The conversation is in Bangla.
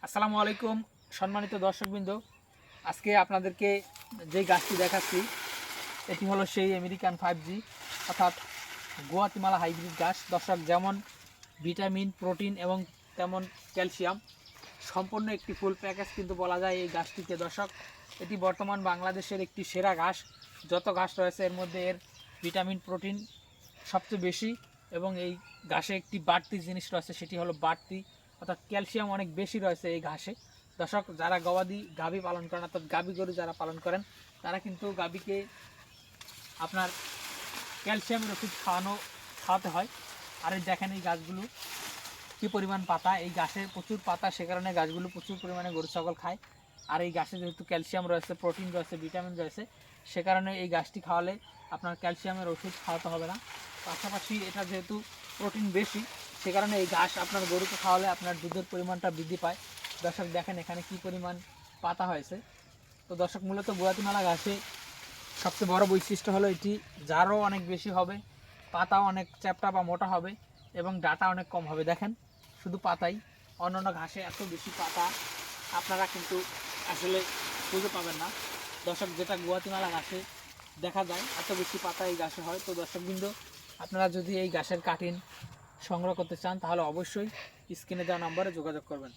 আসসালামু আলাইকুম সম্মানিত দর্শকবৃন্দ। আজকে আপনাদেরকে যে গাছটি দেখাচ্ছি এটি হলো সেই আমেরিকান 5G অর্থাৎ গুয়াতিমালা হাইব্রিড গাছ। দর্শক, যেমন ভিটামিন, প্রোটিন এবং তেমন ক্যালসিয়াম সম্পূর্ণ একটি ফুল প্যাকেজ কিন্তু বলা যায় এই গাছটিকে। দর্শক, এটি বর্তমান বাংলাদেশের একটি সেরা ঘাস। যত ঘাস রয়েছে এর মধ্যে এর ভিটামিন, প্রোটিন সবচেয়ে বেশি এবং এই ঘাসে একটি বাড়তি জিনিস রয়েছে, সেটি হলো বাড়তি অর্থাৎ ক্যালসিয়াম অনেক বেশি রয়েছে এই ঘাসে। দর্শক, যারা গাভী পালন করেন অর্থাৎ গাভী গরু যারা পালন করেন তারা কিন্তু গাভীকে আপনার ক্যালসিয়ামের ওষুধ খাওয়াতে হয়। আর এই দেখেন এই গাছগুলো কী পরিমাণ পাতা, এই গাছে প্রচুর পাতা, সে কারণে গাছগুলো প্রচুর পরিমাণে গরু ছাগল খায়। আর এই গাছে যেহেতু ক্যালসিয়াম রয়েছে, প্রোটিন রয়েছে, ভিটামিন রয়েছে, সে কারণে এই গাছটি খাওয়ালে আপনার ক্যালসিয়ামের ওষুধ খাওয়াতে হবে না। পাশাপাশি এটা যেহেতু প্রোটিন বেশি, সে কারণে এই ঘাস আপনার গরুকে খাওয়ালে আপনার দুধের পরিমাণটা বৃদ্ধি পায়। দর্শক দেখেন এখানে কি পরিমাণ পাতা হয়েছে। তো দর্শক, মূলত গুয়াতিমালা ঘাসে সবচেয়ে বড় বৈশিষ্ট্য হলো এটি জারও অনেক বেশি হবে, পাতাও অনেক চ্যাপ্টা বা মোটা হবে এবং ডাটা অনেক কম হবে। দেখেন শুধু পাতাই, অন্যান্য ঘাসে এত বেশি পাতা আপনারা কিন্তু আসলে খুঁজে পাবেন না। দর্শক, যেটা গুয়াতিমালা ঘাসে দেখা যায় এত বেশি পাতা এই ঘাসে হয়। তো দর্শকবৃন্দ, আপনারা যদি এই ঘাসের কাটিং সংগ্রহ করতে চান তাহলে অবশ্যই স্ক্রিনে দেওয়া নম্বরে যোগাযোগ করবেন।